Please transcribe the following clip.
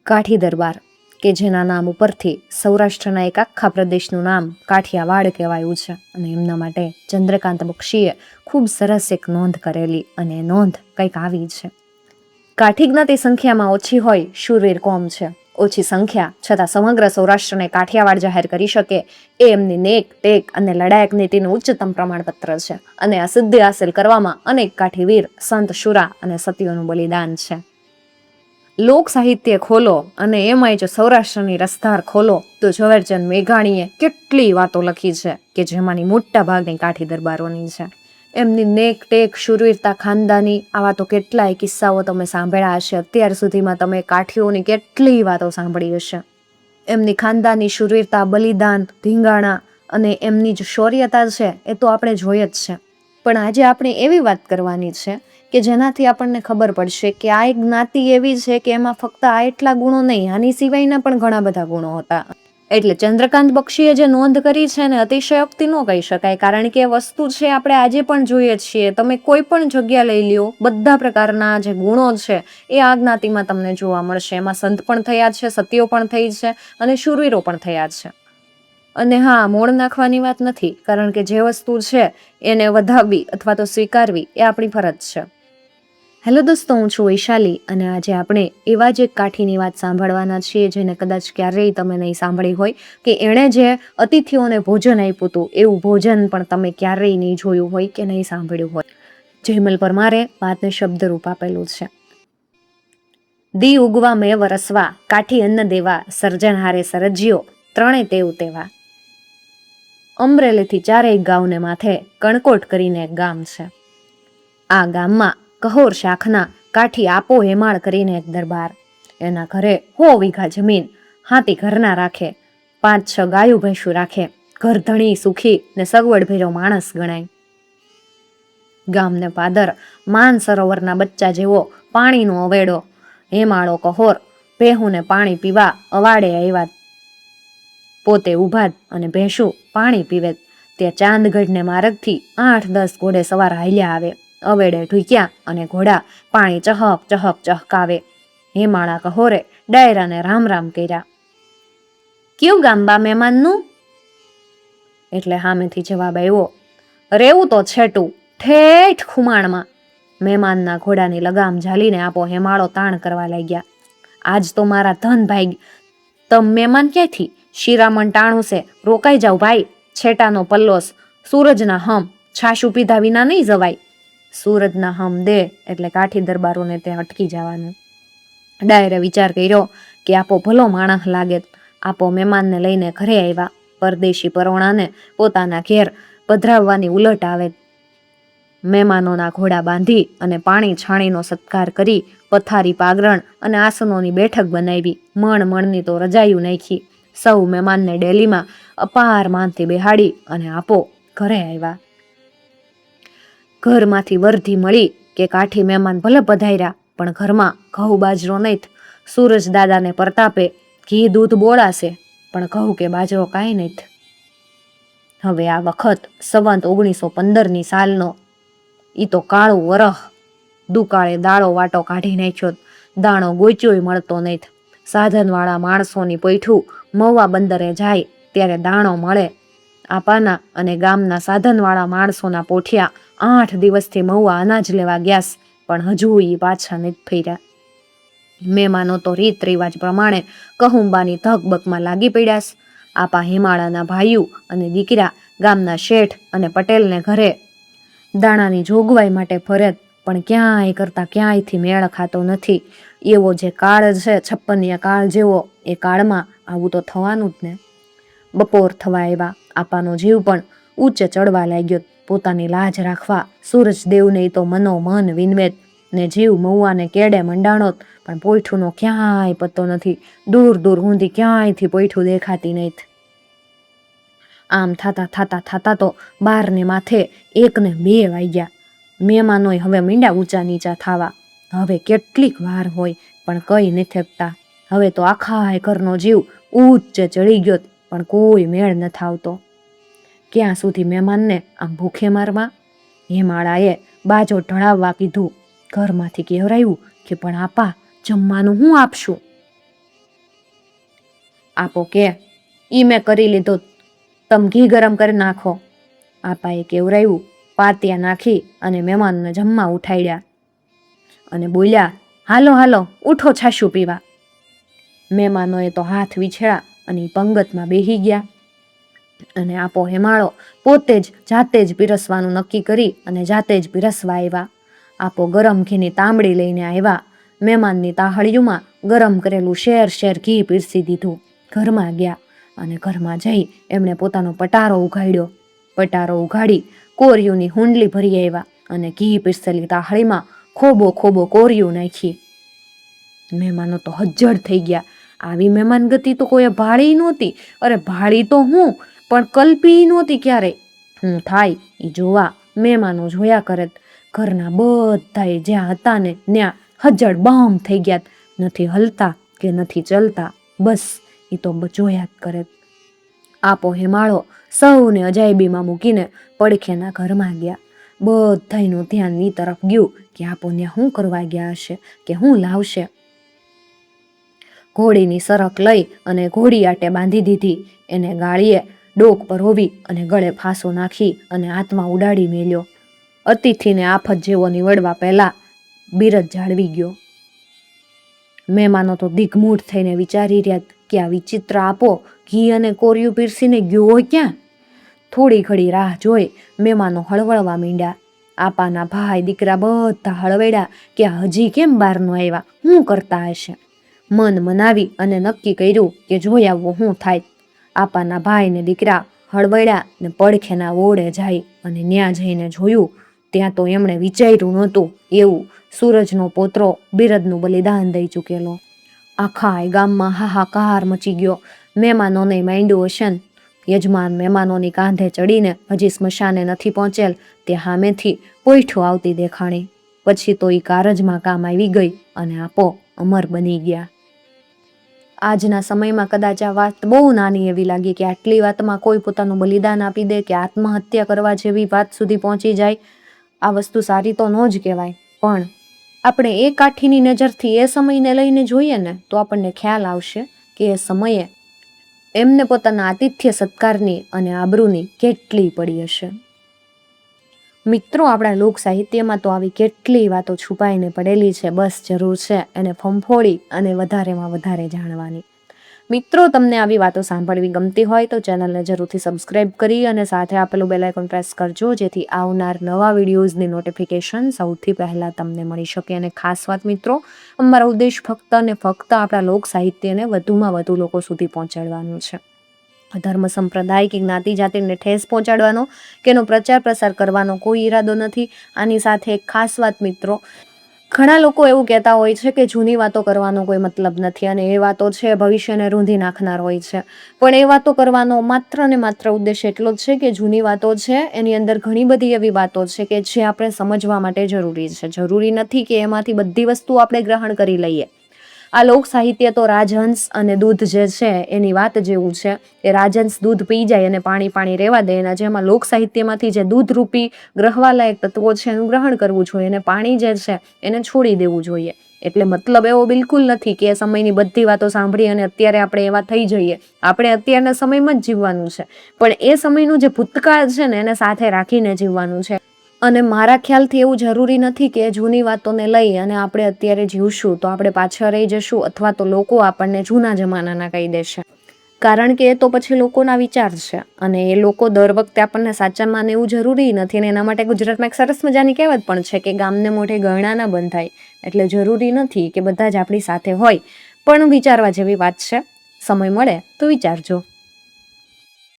કાઠી દરબાર કે જેના નામ ઉપરથી સૌરાષ્ટ્રના એક આખા પ્રદેશનું નામ કાઠિયાવાડ કહેવાયું છે અને એમના માટે ચંદ્રકાંત બક્ષીએ ખૂબ સરસ એક નોંધ કરેલી અને નોંધ કંઈક આવી છે. કાઠી જ્ઞાતિ સંખ્યામાં ઓછી હોય શૂરવીર કોમ છે. ઓછી સંખ્યા છતાં સમગ્ર સૌરાષ્ટ્રને કાઠિયાવાડ જાહેર કરી શકે એ એમની નેક ટેક અને લડાયક નીતિનું ઉચ્ચતમ પ્રમાણપત્ર છે અને આ સિદ્ધિ હાંસલ કરવામાં અનેક કાઠીવીર સંત શુરા અને સતીઓનું બલિદાન છે. લોક સાહિત્ય ખોલો અને એમાંય જો સૌરાષ્ટ્રની રસધાર ખોલો તો ઝવેરચંદ મેઘાણીએ કેટલી વાતો લખી છે કે જેમાંની મોટા ભાગની કાઠી દરબારોની છે. એમની નેક ટેક શૂરવીરતા ખાનદાની આવા તો કેટલાય કિસ્સાઓ તમે સાંભળ્યા હશે. અત્યાર સુધીમાં તમે કાઠીઓની કેટલી વાતો સાંભળી હશે. એમની ખાનદાની શૂરવીરતા, બલિદાન, ધીંગાણા અને એમની જે શૌર્યતા છે એ તો આપણે જોઈ જ છે. પણ આજે આપણે એવી વાત કરવાની છે કે જેનાથી આપણને ખબર પડશે કે આ એક જ્ઞાતિ એવી છે કે એમાં ફક્ત આ એટલા ગુણો નહીં, આની સિવાયના પણ ઘણા બધા ગુણો હતા. એટલે ચંદ્રકાંત બક્ષીએ જે નોંધ કરી છે ને અતિશયોક્તિ ન કહી શકાય, કારણ કે એ વસ્તુ છે આપણે આજે પણ જોઈએ છીએ. તમે કોઈ પણ જગ્યા લઈ લ્યો, બધા પ્રકારના જે ગુણો છે એ આ જ્ઞાતિમાં તમને જોવા મળશે. એમાં સંત પણ થયા છે, સતીઓ પણ થઈ છે અને શૂરવીરો પણ થયા છે. અને હા, મોડ નાખવાની વાત નથી, કારણ કે જે વસ્તુ છે એને વધાવવી અથવા તો સ્વીકારવી એ આપણી ફરજ છે. હેલો દોસ્તો, હું છું વૈશાલી અને આજે આપણે એવા જ એક કાઠીની વાત સાંભળવાના છીએ જેને કદાચ ક્યારેય તમે નહીં સાંભળી હોય, કે એણે જે અતિથિઓને ભોજન આપ્યું હતું એવું ભોજન પણ તમે ક્યારેય નહીં જોયું હોય કે નહીં સાંભળ્યું હોય. જયમલ પરમારે વાતને શબ્દરૂપ આપેલું છે. દી ઉગવા મેં વરસવા, કાઠી અન્ન દેવા, સર્જનહારે સરજ્યો, ત્રણે તેવ તેવા. અમરેલીથી 4 ગામને માથે કણકોટ કરીને એક ગામ છે. આ ગામમાં કહોર શાખના કાઠી આપો હેમાળ કરીને એક દરબાર. એના ઘરે 100 વીઘા જમીન, હાથી ઘરના રાખે, 5-6 ગાયું ભેંસું રાખે. ઘર ધણી, સુખી ને સગવડ ભેરો માણસ ગણાય. ગામને પાદર માન સરોવરના બચ્ચા જેવો પાણીનો અવેડો. હેમાળો કહોર ભેહુને પાણી પીવા અવાડે આવ્યા. પોતે ઉભા અને ભેંસું પાણી પીવે. ત્યાં ચાંદગઢને માર્ગથી 8-10 ઘોડે સવાર હાલ્યા આવે. અવેડે ઢૂક્યા અને ઘોડા પાણી ચહક ચહક ચહકાવે. હેમાળા કહોરે ડાયરાને રામ રામ કર્યા. કયું ગામ બા મહેમાનનું? એટલે સામેથી જવાબ આવ્યો, રેવું તો છેટું, ઠેઠ ખુમાણમાં. મહેમાનના ઘોડાની લગામ ઝાલીને આપો હેમાળો તાણ કરવા લાગ્યા. આજ તો મારા ધન ભાઈ, તમ મહેમાન ક્યાંથી? શિરામણ ટાણું છે, રોકાઈ જાવ ભાઈ. છેટાનો પલ્લોસ, સૂરજના હમ, છાશું પીધા વિના નહીં જવાય. સૂરજના હમ દે એટલે કાઠી દરબારોને ત્યાં અટકી જવાનું. ડાયરે વિચાર કર્યો કે આપો ભલો માણસ લાગે. આપો મહેમાનને લઈને ઘરે આવ્યા. પરદેશી પરોણાને પોતાના ઘેર પધરાવવાની ઉલટ આવે. મહેમાનોના ઘોડા બાંધી અને પાણી છાણીનો સત્કાર કરી, પથારી, પાગરણ અને આસનોની બેઠક બનાવી. મણની તો રજાયું નાખી. સૌ મહેમાનને ડેલીમાં અપાર માનથી બેહાડી અને આપો ઘરે આવ્યા. ઘરમાંથી વર્ધી મળી કે કાઠી મહેમાન ભલે પધાર્યા, પણ ઘરમાં ઘઉં બાજરો નહીં. સૂરજ દાદાને પ્રતાપે ઘી દૂધ બોળાશે, પણ ઘઉં કે બાજરો કાંઈ નહીં. હવે આ વખત સંવંત 1915ની સાલનો. ઈ તો કાળું વરહ. દુકાળે દાળો વાટો કાઢી નાખ્યો. દાણો ગોચ્યોય મળતો નહીં. સાધનવાળા માણસોની પૈઠું મહુવા બંદરે જાય ત્યારે દાણો મળે. આપાના અને ગામના સાધનવાળા માણસોના પોઠિયા 8 દિવસથી મહુવા અનાજ લેવા ગ્યાસ, પણ હજુ એ પાછા નથી ફર્યા. મહેમાનો તો રીત રિવાજ પ્રમાણે કહુંબાની ધકબકમાં લાગી પડ્યાસ. આપા હિમાળાના ભાઈઓ અને દીકરા ગામના શેઠ અને પટેલને ઘરે દાણાની જોગવાઈ માટે ફરે, પણ ક્યાંય કરતા ક્યાંયથી મેળ ખાતો નથી. એવો જે કાળ છે, 56 કાળ જેવો, એ કાળમાં આવું તો થવાનું જ ને. બપોર થવા આવ્યા. આપાનો જીવ પણ ઊંચે ચડવા લાગ્યો. પોતાની લાજ રાખવા સૂરજદેવને તો મનોમન વિનવેત ને જીવ મહુવાને કેડે મંડાણો, પણ પોઈઠુંનો ક્યાંય પત્તો નથી. દૂર દૂર સુધી ક્યાંયથી પોઈઠું દેખાતી નહીં. આમ થાતા તો 12 ને માથે 1 ને 2 વાગ્યા. મહેમાનોય હવે મીંડા ઊંચા નીચા થાવા. હવે કેટલીક વાર હોય, પણ કઈ નથી થકતા. હવે તો આખા ઘરનો જીવ ઊંચે ચડી ગયો, પણ કોઈ મેળ નથી આવતો. ક્યાં સુધી મહેમાનને આમ ભૂખે મારવા? હેમાળાએ બાજો ઢળાવવા કીધું. ઘરમાંથી કહેવરાયું કે પણ આપા, જમવાનું હું આપશું? આપો કે ઈ મેં કરી લીધું, તમે ઘી ગરમ કરી નાખો. આપાએ કેવરાયું. પાતિયા નાખી અને મહેમાનને જમવા ઉઠાડ્યા અને બોલ્યા, હાલો હાલો ઉઠો છાશું પીવા. મહેમાનોએ તો હાથ વિછળ્યા અને પંગતમાં બેહી ગયા. અને આપો હેમાળો પોતે જ જાતે જ પીરસવાનું નક્કી કરી અને જાતે જ પીરસવા આવ્યા. આપો ગરમ ઘીની તાંબડી લઈને આવ્યા. મહેમાનની તાહળીઓમાં ગરમ કરેલું શેર ઘી પીરસી દીધું. ઘરમાં ગયા અને ઘરમાં જઈ એમણે પોતાનો પટારો ઉઘાડ્યો. પટારો ઉઘાડી કોરિયુંની હુંડલી ભરી આવ્યા અને ઘી પીરસેલી તાહળીમાં ખોબો કોરિયું નાખી. મહેમાનો તો હજ્જડ થઈ ગયા. આવી મહેમાન ગતિ તો કોઈ ભાળી નહોતી. અરે ભાળી તો હું, પણ કલ્પી નહોતી ક્યારેય. હું થાય એ જોવા મહેમાનો જોયા કરે. ઘરના બધાએ જ્યાં હતા ને ત્યાં હજ્જડ બામ થઈ ગયા. નથી હલતા કે નથી ચલતા, બસ એ તો જોયા જ કરે. આપો હેમાળો સૌને અજાયબીમાં મૂકીને પડખેના ઘરમાં ગયા. બધાયનું ધ્યાન એ તરફ ગયું કે આપો ત્યાં શું કરવા ગયા હશે, કે શું લાવશે. ઘોડીની સરક લઈ અને ઘોડી આટે બાંધી દીધી. એને ગાળીએ ડોક પર હોવી અને ગળે ફાંસો નાખી અને હાથમાં ઉડાડી મેલ્યો. અતિથિને આફત જેવો નીવડવા પહેલા બિરજ જાળવી ગયો. મહેમાનો તો દિગ્મૂઢ થઈને વિચારી રહ્યા કે આ વિચિત્ર આપો ઘી અને કોરિયું પીરસીને ગયો ક્યાં. થોડી ઘડી રાહ જોઈ મહેમાનો હળવળવા માંડ્યા. આપાના ભાઈ દીકરા બધા હળવેડ્યા કે હજી કેમ બહાર ન આવ્યા, શું કરતા હશે. મન મનાવી અને નક્કી કર્યું કે જોઈ આવવું શું થાય. આપાના ભાઈ ને દીકરા હળવળ્યા ને પડખેના ઓળે જાય અને ન્યા જઈને જોયું ત્યાં તો એમણે વિચાર્યું નહોતું એવું સૂરજનો પોતરો બિરદનું બલિદાન દઈ ચૂકેલો. આખા ગામમાં હાહાકાર મચી ગયો. મહેમાનોને માંડ્યું હશે. યજમાન મહેમાનોની કાંધે ચડીને હજી સ્મશાને નથી પહોંચેલ તે સામેથી પોઈઠું આવતી દેખાણી. પછી તો એ કારજમાં કામ આવી ગઈ અને આપો અમર બની ગયા. આજના સમયમાં કદાચ આ વાત બહુ નાની એવી લાગી કે આટલી વાતમાં કોઈ પોતાનું બલિદાન આપી દે કે આત્મહત્યા કરવા જેવી વાત સુધી પહોંચી જાય. આ વસ્તુ સારી તો ન જ કહેવાય, પણ આપણે એ કાઠીની નજરથી એ સમયને લઈને જોઈએ ને તો આપણને ખ્યાલ આવશે કે એ સમયે એમને પોતાના આતિથ્ય સત્કારની અને આબરૂની કેટલી પડી હશે. મિત્રો, આપણા લોક સાહિત્યમાં તો આવી કેટલી વાતો છુપાઈને પડેલી છે. બસ જરૂર છે એને ફંફોડી અને વધારેમાં વધારે જાણવાની. મિત્રો, તમને આવી વાતો સાંભળવી ગમતી હોય તો ચેનલને જરૂરથી સબસ્ક્રાઈબ કરી અને સાથે આપેલું બેલ આઇકોન પ્રેસ કરજો, જેથી આવનાર નવા વિડીયોઝની નોટિફિકેશન સૌથી પહેલાં તમને મળી શકે. અને ખાસ વાત મિત્રો, અમારો ઉદ્દેશ ફક્ત અને ફક્ત આપણા લોક સાહિત્યને વધુમાં વધુ લોકો સુધી પહોંચાડવાનું છે. ધર્મ સંપ્રદાય કે જ્ઞાતિ જાતિને ઠેસ પહોંચાડવાનો કે એનો પ્રચાર પ્રસાર કરવાનો કોઈ ઈરાદો નથી. આની સાથે એક ખાસ વાત મિત્રો, ઘણા લોકો એવું કહેતા હોય છે કે જૂની વાતો કરવાનો કોઈ મતલબ નથી અને એ વાતો છે ભવિષ્યને રૂંધી નાખનાર હોય છે. પણ એ વાતો કરવાનો માત્ર ને માત્ર ઉદ્દેશ એટલો જ છે કે જૂની વાતો છે એની અંદર ઘણી બધી એવી વાતો છે કે જે આપણે સમજવા માટે જરૂરી છે. જરૂરી નથી કે એમાંથી બધી વસ્તુ આપણે ગ્રહણ કરી લઈએ. આ લોક સાહિત્ય તો રાજહંસ અને દૂધ જે છે એની વાત જેવું છે કે રાજહંસ દૂધ પી જાય અને પાણી રહેવા દે. એના જેમાં લોક સાહિત્યમાંથી જે દૂધરૂપી ગ્રહવાલાયક તત્વો છે એનું ગ્રહણ કરવું જોઈએ અને પાણી જે છે એને છોડી દેવું જોઈએ. એટલે મતલબ એવો બિલકુલ નથી કે એ સમયની બધી વાતો સાંભળી અને અત્યારે આપણે એવા થઈ જઈએ. આપણે અત્યારના સમયમાં જ જીવવાનું છે, પણ એ સમયનું જે ભૂતકાળ છે ને એને સાથે રાખીને જીવવાનું છે. અને મારા ખ્યાલથી એવું જરૂરી નથી કે જૂની વાતોને લઈ અને આપણે અત્યારે જીવશું તો આપણે પાછળ રહી જશું અથવા તો લોકો આપણને જૂના જમાનાના કહી દેશે. કારણ કે એ તો પછી લોકોના વિચાર છે અને એ લોકો દર વખતે આપણને સાચા માને એવું જરૂરી નથી. અને એના માટે ગુજરાતમાં એક સરસ મજાની કહેવત પણ છે કે ગામને મોઢે ગરણા ના બંધાય. એટલે જરૂરી નથી કે બધા જ આપણી સાથે હોય, પણ વિચારવા જેવી વાત છે. સમય મળે તો વિચારજો.